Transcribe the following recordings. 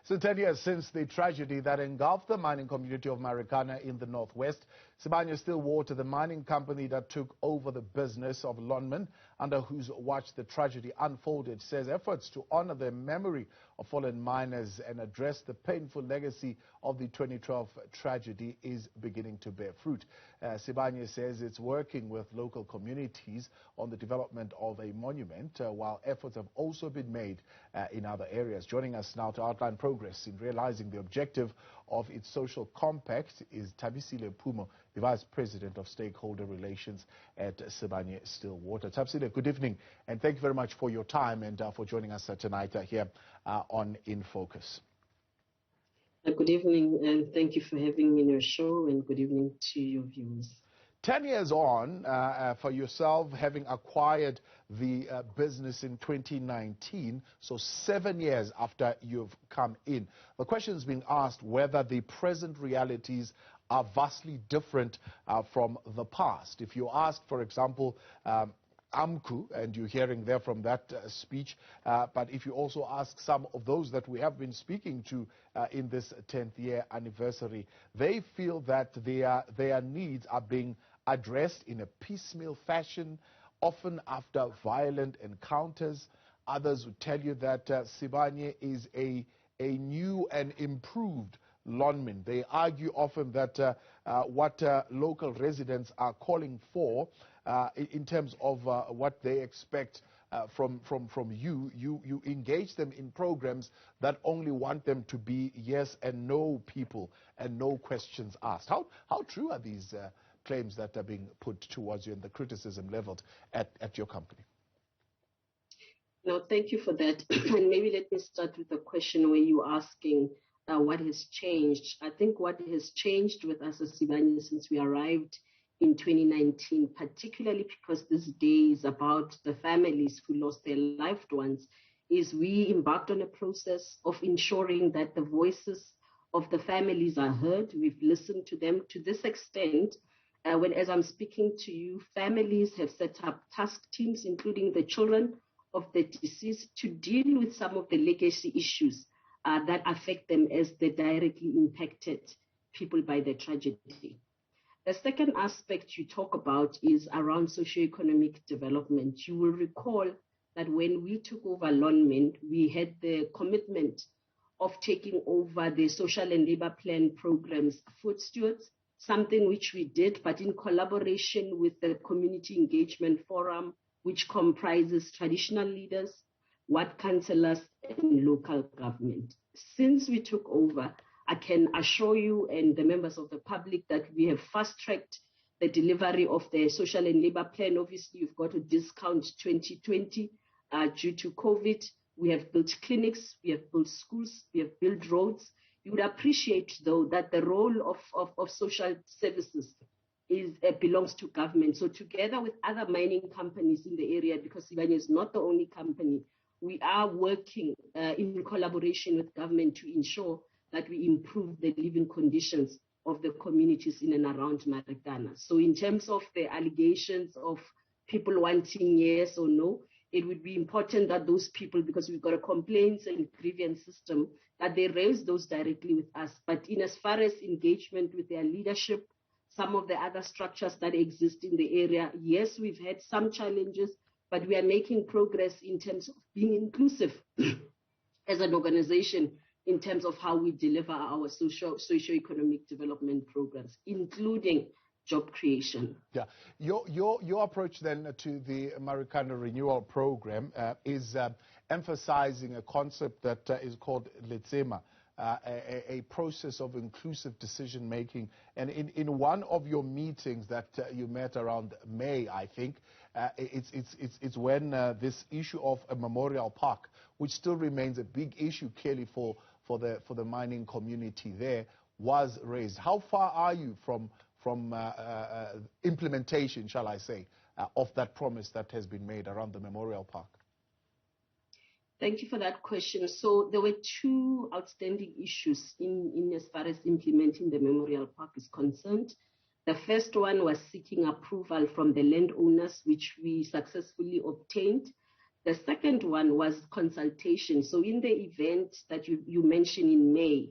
So 10 years since the tragedy that engulfed the mining community of Marikana in the northwest, Sibanye Stillwater, the mining company that took over the business of Lonmin, under whose watch the tragedy unfolded, says efforts to honor the memory of fallen miners and address the painful legacy of the 2012 tragedy is beginning to bear fruit. Sibanye says it's working with local communities on the development of a monument, while efforts have also been made in other areas. Joining us now to outline progress in realizing the objective of its social compact is Thabisile Phumo, the Vice President of Stakeholder Relations at Sibanye Stillwater. Thabisile, good evening, and thank you very much for your time and for joining us tonight here on In Focus. Good evening, and thank you for having me on your show, and good evening to your viewers. 10 years on, for yourself, having acquired the business in 2019, so 7 years after you've come in, the question is being asked whether the present realities are vastly different from the past. If you ask, for example, AMCU, and you're hearing there from that speech, but if you also ask some of those that we have been speaking to in this 10th year anniversary, they feel that their needs are being addressed in a piecemeal fashion, often after violent encounters. Others would tell you that Sibanye is a new and improved Lonmin. They argue often that what local residents are calling for in terms of what they expect from you engage them in programs that only want them to be yes and no people and no questions asked. How true are these claims that are being put towards you and the criticism leveled at your company? No, thank you for that. And maybe let me start with the question where you're asking what has changed. I think what has changed with us as Sibanye since we arrived in 2019, particularly because this day is about the families who lost their loved ones, is we embarked on a process of ensuring that the voices of the families are heard. We've listened to them to this extent. As I'm speaking to you, families have set up task teams, including the children of the deceased, to deal with some of the legacy issues that affect them as they directly impacted people by the tragedy. The second aspect you talk about is around socioeconomic development. You will recall that when we took over Lonmin, we had the commitment of taking over the social and labor plan programs, food stewards, something which we did, but in collaboration with the Community Engagement Forum, which comprises traditional leaders, ward councillors, and local government. Since we took over, I can assure you and the members of the public that we have fast-tracked the delivery of the social and labor plan. Obviously, you've got to discount 2020 due to COVID. We have built clinics, we have built schools, we have built roads. You would appreciate, though, that the role of social services belongs to government. So together with other mining companies in the area, because Sibanye is not the only company, we are working in collaboration with government to ensure that we improve the living conditions of the communities in and around Marikana. So in terms of the allegations of people wanting yes or no, it would be important that those people, because we've got a complaints and grievance system, that they raise those directly with us. But in as far as engagement with their leadership, some of the other structures that exist in the area, yes, we've had some challenges, but we are making progress in terms of being inclusive as an organization in terms of how we deliver our socio-economic development programs, including job creation. Yeah, your approach then to the Marikana Renewal Program is emphasizing a concept that is called Letsema, a process of inclusive decision making. And in one of your meetings that you met around May, I think, it's when this issue of a memorial park, which still remains a big issue clearly for the mining community there, was raised. How far are you from implementation, shall I say, of that promise that has been made around the memorial park? Thank you for that question. So there were two outstanding issues in as far as implementing the memorial park is concerned. The first one was seeking approval from the landowners, which we successfully obtained. The second one was consultation. So in the event that you mentioned in May,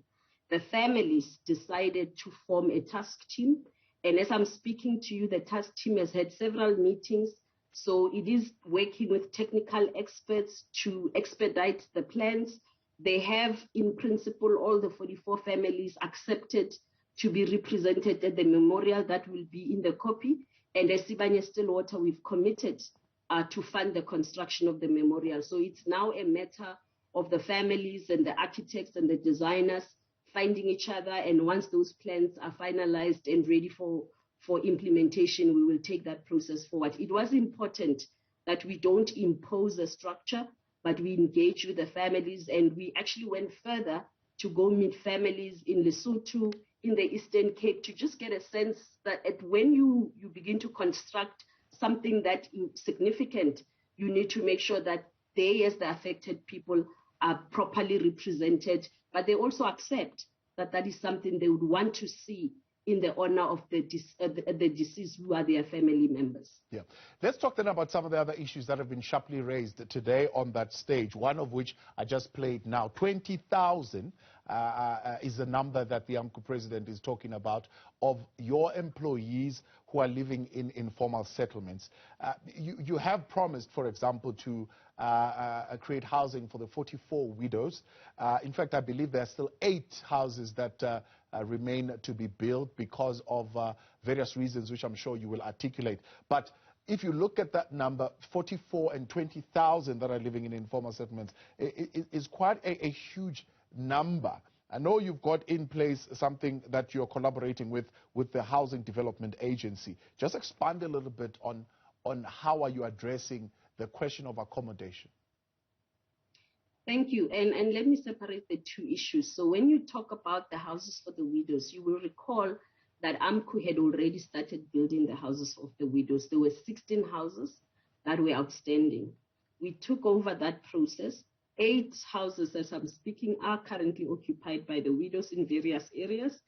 the families decided to form a task team. And as I'm speaking to you, the task team has had several meetings. So it is working with technical experts to expedite the plans. They have, in principle, all the 44 families accepted to be represented at the memorial that will be in the copy. And as Sibanye Stillwater, we've committed to fund the construction of the memorial. So it's now a matter of the families and the architects and the designers finding each other. And once those plans are finalized and ready for implementation, we will take that process forward. It was important that we don't impose a structure, but we engage with the families. And we actually went further to go meet families in Lesotho, in the Eastern Cape, to just get a sense that when you begin to construct something that is significant, you need to make sure that they, as the affected people, are properly represented, but they also accept that that is something they would want to see in the honor of the deceased, who are their family members. Yeah. Let's talk then about some of the other issues that have been sharply raised today on that stage, one of which I just played now. 20,000 is the number that the AMCU president is talking about of your employees who are living in informal settlements. You have promised, for example, to create housing for the 44 widows. In fact, I believe there are still 8 houses that remain to be built because of various reasons, which I'm sure you will articulate. But if you look at that number, 44 and 20,000 that are living in informal settlements, is quite a huge number. I know you've got in place something that you're collaborating with the Housing Development Agency. Just expand a little bit on how are you addressing the question of accommodation. Thank you. And let me separate the two issues. So when you talk about the houses for the widows, you will recall that AMCU had already started building the houses of the widows. There were 16 houses that were outstanding. We took over that process. 8 houses, as I'm speaking, are currently occupied by the widows in various areas.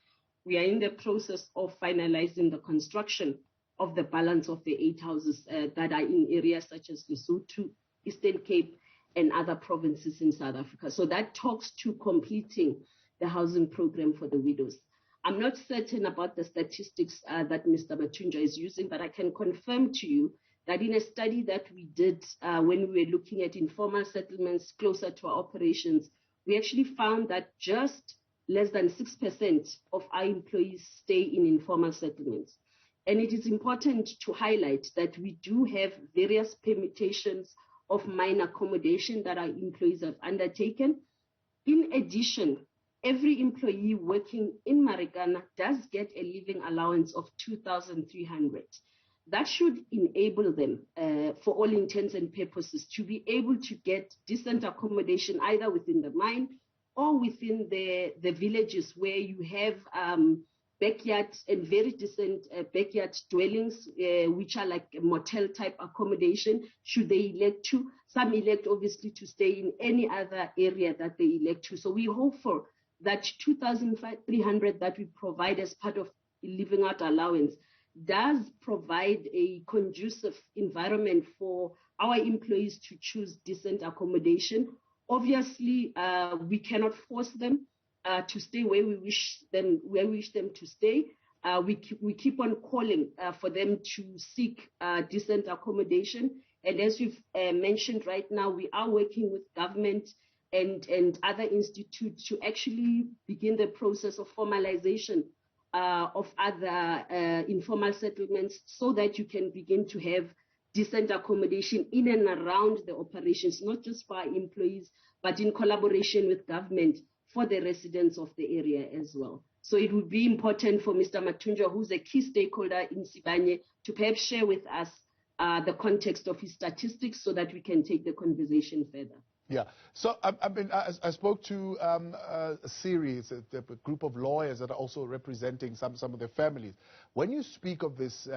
We are in the process of finalizing the construction of the balance of the 8 houses that are in areas such as Lesotho, Eastern Cape, and other provinces in South Africa. So that talks to completing the housing program for the widows. I'm not certain about the statistics that Mr. Mathunja is using, but I can confirm to you that in a study that we did when we were looking at informal settlements closer to our operations, we actually found that just less than 6% of our employees stay in informal settlements. And it is important to highlight that we do have various permutations of mine accommodation that our employees have undertaken. In addition, every employee working in Marikana does get a living allowance of 2,300. That should enable them, for all intents and purposes, to be able to get decent accommodation either within the mine or within the villages where you have backyards and very decent backyard dwellings, which are like motel type accommodation, should they elect to. Some elect obviously to stay in any other area that they elect to. So we hope for that 2,300 that we provide as part of living out allowance does provide a conducive environment for our employees to choose decent accommodation. Obviously, we cannot force them to stay where we wish them to stay. We keep on calling for them to seek decent accommodation. And as you've mentioned right now, we are working with government and other institutes to actually begin the process of formalization of other informal settlements so that you can begin to have decent accommodation in and around the operations, not just for our employees, but in collaboration with government for the residents of the area as well. So it would be important for Mr. Mathunja, who's a key stakeholder in Sibanye, to perhaps share with us the context of his statistics so that we can take the conversation further. Yeah. So, I spoke to a series, a group of lawyers that are also representing some of their families. When you speak of this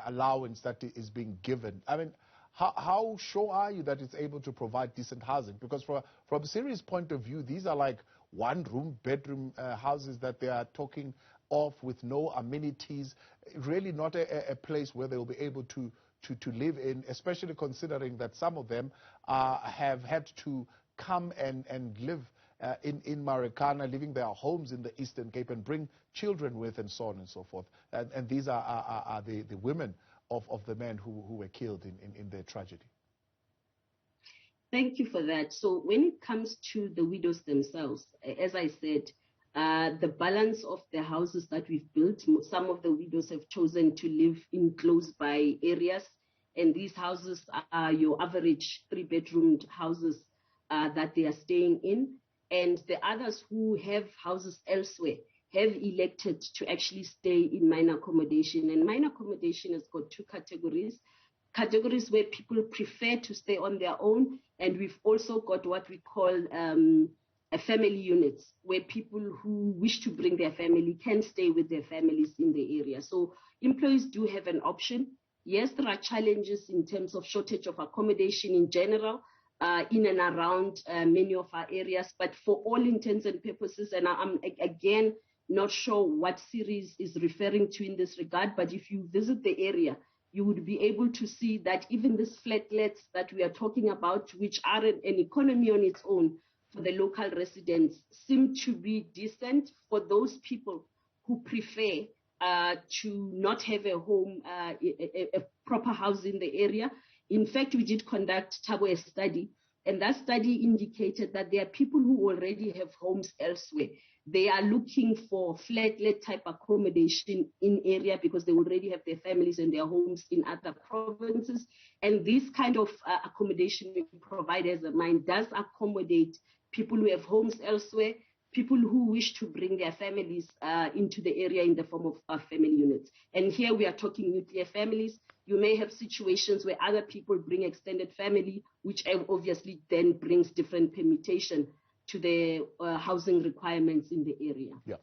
allowance that is being given, how sure are you that it's able to provide decent housing? Because from a serious point of view, these are like one-room, bedroom houses that they are talking of with no amenities, really not a place where they will be able to to live in, especially considering that some of them have had to come and live in Marikana, leaving their homes in the Eastern Cape and bring children with, and so on and so forth. And these are the women of the men who were killed in their tragedy. Thank you for that. So when it comes to the widows themselves, as I said, the balance of the houses that we've built, some of the widows have chosen to live in close by areas, and these houses are your average 3-bedroomed houses that they are staying in. And the others who have houses elsewhere have elected to actually stay in minor accommodation. And minor accommodation has got 2 categories. Categories where people prefer to stay on their own, and we've also got what we call family units, where people who wish to bring their family can stay with their families in the area. So employees do have an option. Yes, there are challenges in terms of shortage of accommodation in general, in and around many of our areas, but for all intents and purposes, and I'm again not sure what series is referring to in this regard, but if you visit the area, you would be able to see that even these flatlets that we are talking about, which are an economy on its own for the local residents, seem to be decent for those people who prefer to not have a home, a proper house in the area. In fact, we did conduct a study, and that study indicated that there are people who already have homes elsewhere. They are looking for flatlet type accommodation in area because they already have their families and their homes in other provinces. And this kind of accommodation we provide as a mine does accommodate people who have homes elsewhere, people who wish to bring their families into the area in the form of family units. And here we are talking nuclear families. You may have situations where other people bring extended family, which obviously then brings different permutation to the housing requirements in the area. Yeah.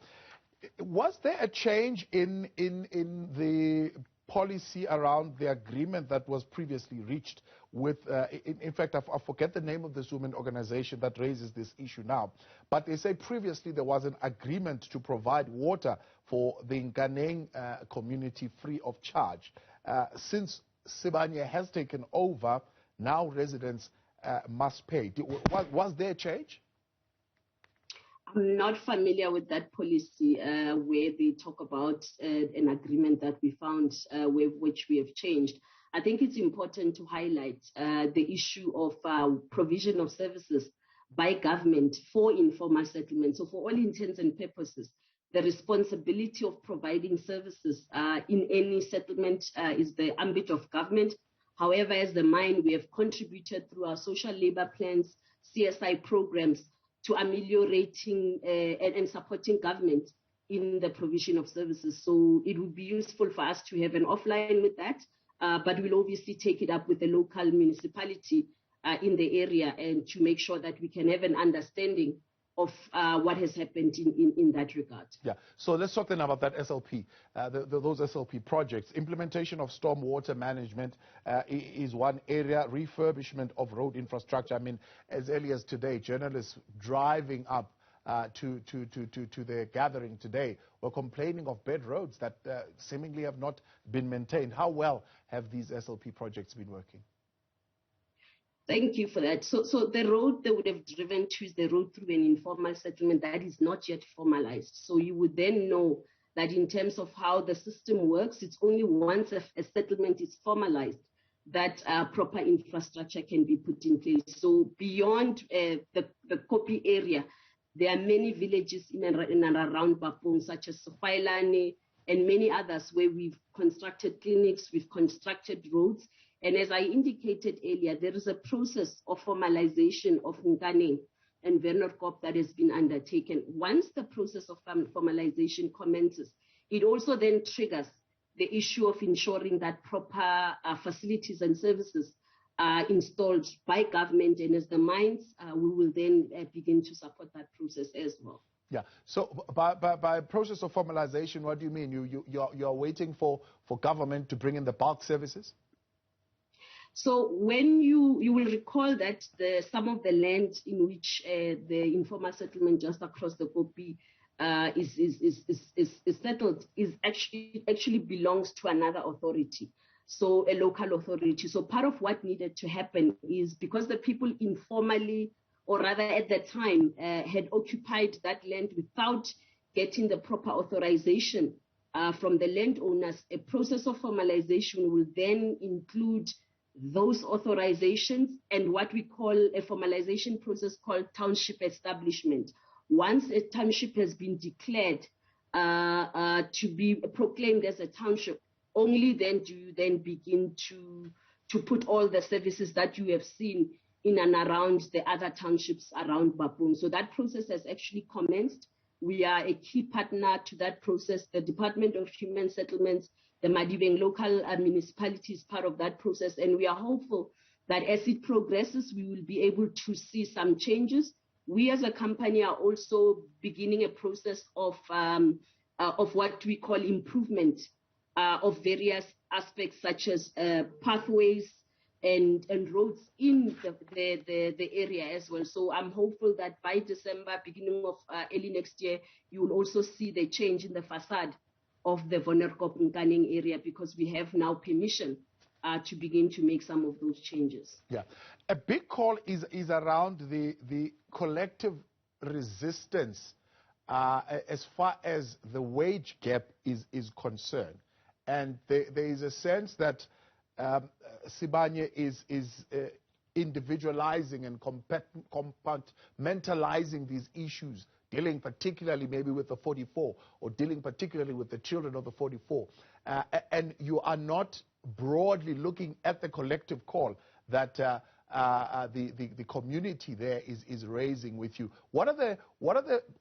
Was there a change in the policy around the agreement that was previously reached with, in fact, I forget the name of this women organization that raises this issue now, but they say previously there was an agreement to provide water for the Nganeng community free of charge. Since Sibanye has taken over, now residents must pay. Was there a change? I'm not familiar with that policy where they talk about an agreement that we found which we have changed. I think it's important to highlight the issue of provision of services by government for informal settlement. So for all intents and purposes, the responsibility of providing services in any settlement is the ambit of government. However, as the mine, we have contributed through our social labor plans, CSI programs, to ameliorating and supporting government in the provision of services. So it would be useful for us to have an offline with that, but we'll obviously take it up with the local municipality in the area and to make sure that we can have an understanding of what has happened in that regard. Yeah, so let's talk then about that SLP, those SLP projects. Implementation of stormwater management is one area, refurbishment of road infrastructure. I mean, as early as today, journalists driving up to their gathering today were complaining of bad roads that seemingly have not been maintained. How well have these SLP projects been working? Thank you for that. So the road they would have driven to is the road through an informal settlement that is not yet formalized. So you would then know that in terms of how the system works, it's only once a settlement is formalized that proper infrastructure can be put in place. So beyond the Kopi area, there are many villages in and around Bapong, such as Sofailane and many others, where we've constructed clinics, we've constructed roads. And as I indicated earlier, there is a process of formalization of Nganeng and Vernerkop that has been undertaken. Once the process of formalization commences, it also then triggers the issue of ensuring that proper facilities and services are installed by government. And as the mines, we will then begin to support that process as well. Yeah. So by process of formalization, what do you mean? You're waiting for government to bring in the bulk services? So when you will recall that some of the land in which the informal settlement just across the Kopi is settled is actually belongs to another authority. so a local authority. So part of what needed to happen is because the people informally, or rather at the time, had occupied that land without getting the proper authorization from the landowners, a process of formalization will then include those authorizations and what we call a formalization process called township establishment. Once a township has been declared to be proclaimed as a township, only then do you then begin to put all the services that you have seen in and around the other townships around Bapung. So that process has actually commenced. We are a key partner to that process. The Department of Human Settlements, the Madibeng local municipality is part of that process, and we are hopeful that as it progresses, we will be able to see some changes. We as a company are also beginning a process of what we call improvement of various aspects such as pathways and roads in the area as well. So I'm hopeful that by December, beginning of early next year, you will also see the change in the facade of the Vonerkop Nkaning area, because we have now permission to begin to make some of those changes. Yeah. A big call is around the collective resistance as far as the wage gap is concerned. And there is a sense that Sibanye is individualizing and compartmentalizing these issues, dealing particularly maybe with the 44, or dealing particularly with the children of the 44. And you are not broadly looking at the collective call that the community there is raising with you. What are the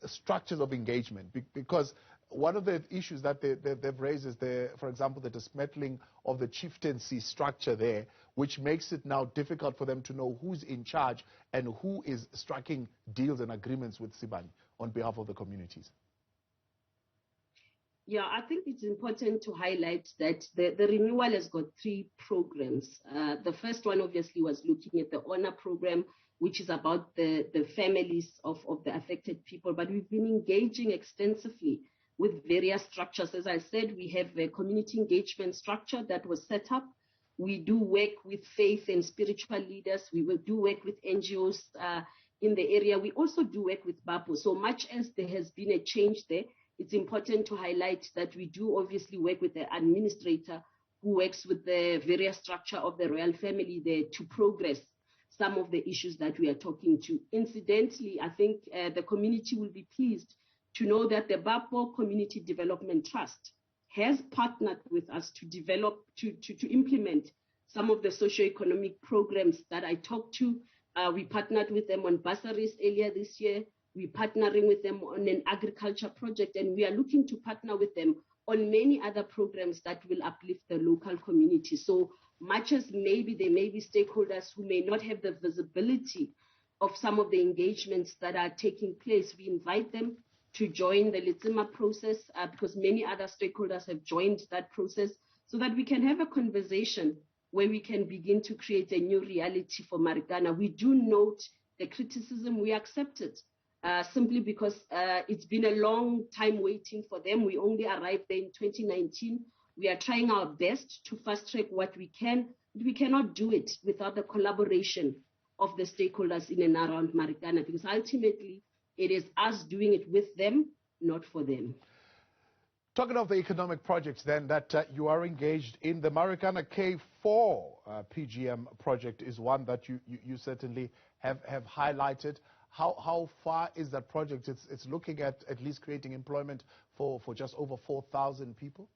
structures of engagement? Because one of the issues that they've raised is, for example, the dismantling of the chieftaincy structure there, which makes it now difficult for them to know who's in charge and who is striking deals and agreements with Sibanye on behalf of the communities. Yeah, I think it's important to highlight that the renewal has got 3 programs. The first one obviously was looking at the honor program, which is about the families of the affected people, but we've been engaging extensively with various structures. As I said, we have a community engagement structure that was set up. We do work with faith and spiritual leaders. We will do work with NGOs in the area. We also do work with BAPO. So much as there has been a change there, it's important to highlight that we do obviously work with the administrator who works with the various structure of the royal family there to progress some of the issues that we are talking to. Incidentally, I think the community will be pleased to know that the BAPO Community Development Trust has partnered with us to develop, to implement some of the socio-economic programs that I talked to. We partnered with them on bursaries earlier this year. We're partnering with them on an agriculture project, and we are looking to partner with them on many other programs that will uplift the local community. So much as maybe there may be stakeholders who may not have the visibility of some of the engagements that are taking place, we invite them to join the Litsima process because many other stakeholders have joined that process, so that we can have a conversation where we can begin to create a new reality for Marikana. We do note the criticism, we accept it, simply because it's been a long time waiting for them. We only arrived there in 2019. We are trying our best to fast track what we can, but we cannot do it without the collaboration of the stakeholders in and around Marikana, because ultimately it is us doing it with them, not for them. Talking of the economic projects then that you are engaged in, the Marikana K4 PGM project is one that you certainly have highlighted. How far is that project? It's looking at least creating employment for just over 4,000 people?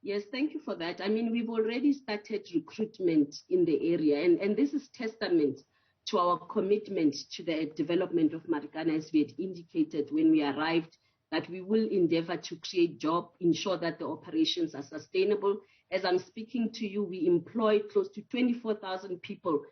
Yes, thank you for that. I mean, we've already started recruitment in the area, and this is testament to our commitment to the development of Marikana, as we had indicated when we arrived, that we will endeavor to create jobs, ensure that the operations are sustainable. As I'm speaking to you, we employ close to 24,000 people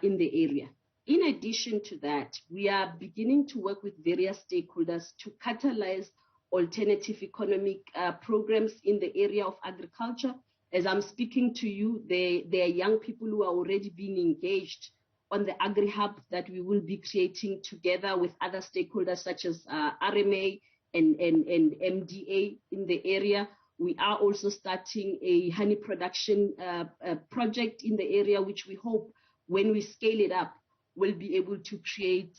in the area. In addition to that, we are beginning to work with various stakeholders to catalyze alternative economic programs in the area of agriculture. As I'm speaking to you, there are young people who are already being engaged on the agri-hub that we will be creating together with other stakeholders such as RMA and MDA in the area. We are also starting a honey production project in the area, which we hope when we scale it up, will be able to create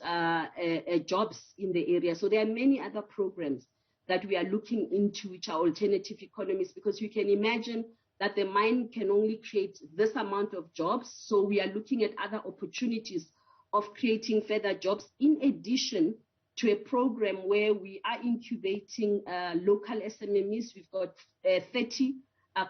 jobs in the area. So there are many other programs that we are looking into, which are alternative economies, because you can imagine that the mine can only create this amount of jobs. So we are looking at other opportunities of creating further jobs, in addition to a program where we are incubating local SMMEs. We've got 30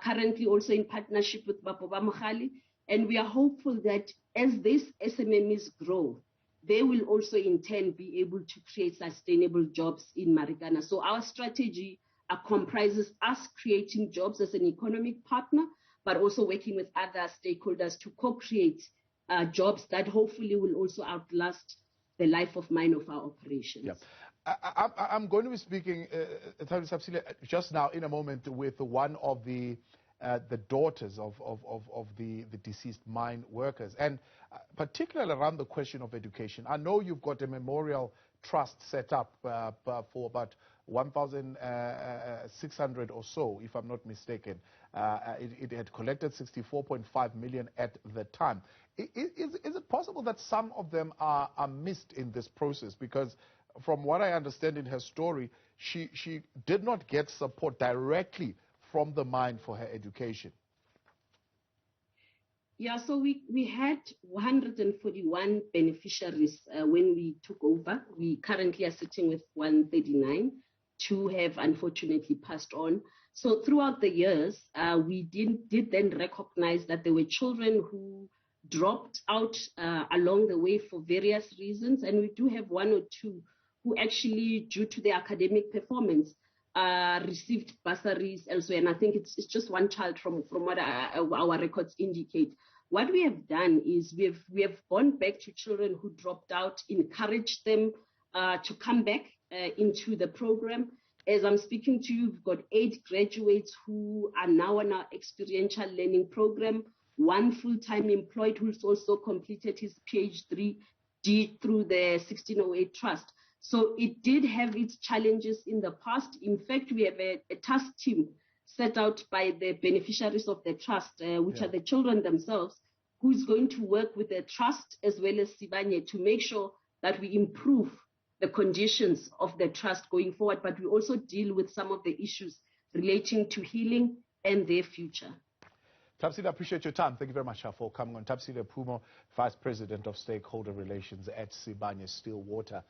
currently also in partnership with Bapoba Mogali. And we are hopeful that as these SMMEs grow, they will also in turn be able to create sustainable jobs in Marikana. So our strategy comprises us creating jobs as an economic partner, but also working with other stakeholders to co-create jobs that hopefully will also outlast the life of mine of our operations. Yeah. I'm going to be speaking, Thabisile, just now in a moment with one of the daughters of the deceased mine workers, and particularly around the question of education. I know you've got a memorial trust set up for about 1,600 or so, if I'm not mistaken. It had collected 64.5 million at the time. Is it possible that some of them are missed in this process? Because from what I understand in her story, she did not get support directly from the mine for her education. Yeah, so we had 141 beneficiaries when we took over. We currently are sitting with 139. Two have unfortunately passed on. So throughout the years, we did then recognize that there were children who dropped out along the way for various reasons. And we do have one or two who actually, due to their academic performance, received bursaries elsewhere. And I think it's just one child from what our records indicate. What we have done is we have gone back to children who dropped out, encouraged them to come back into the program. As I'm speaking to you, we've got 8 graduates who are now on our experiential learning program, 1 full-time employed who's also completed his PhD through the 1608 Trust. So it did have its challenges in the past. In fact, we have a task team set out by the beneficiaries of the trust, which are the children themselves, who is going to work with the trust as well as Sibanye to make sure that we improve the conditions of the trust going forward, but we also deal with some of the issues relating to healing and their future. Thabisile, I appreciate your time. Thank you very much for coming on. Thabisile Phumo, Vice President of Stakeholder Relations at Sibanye Stillwater.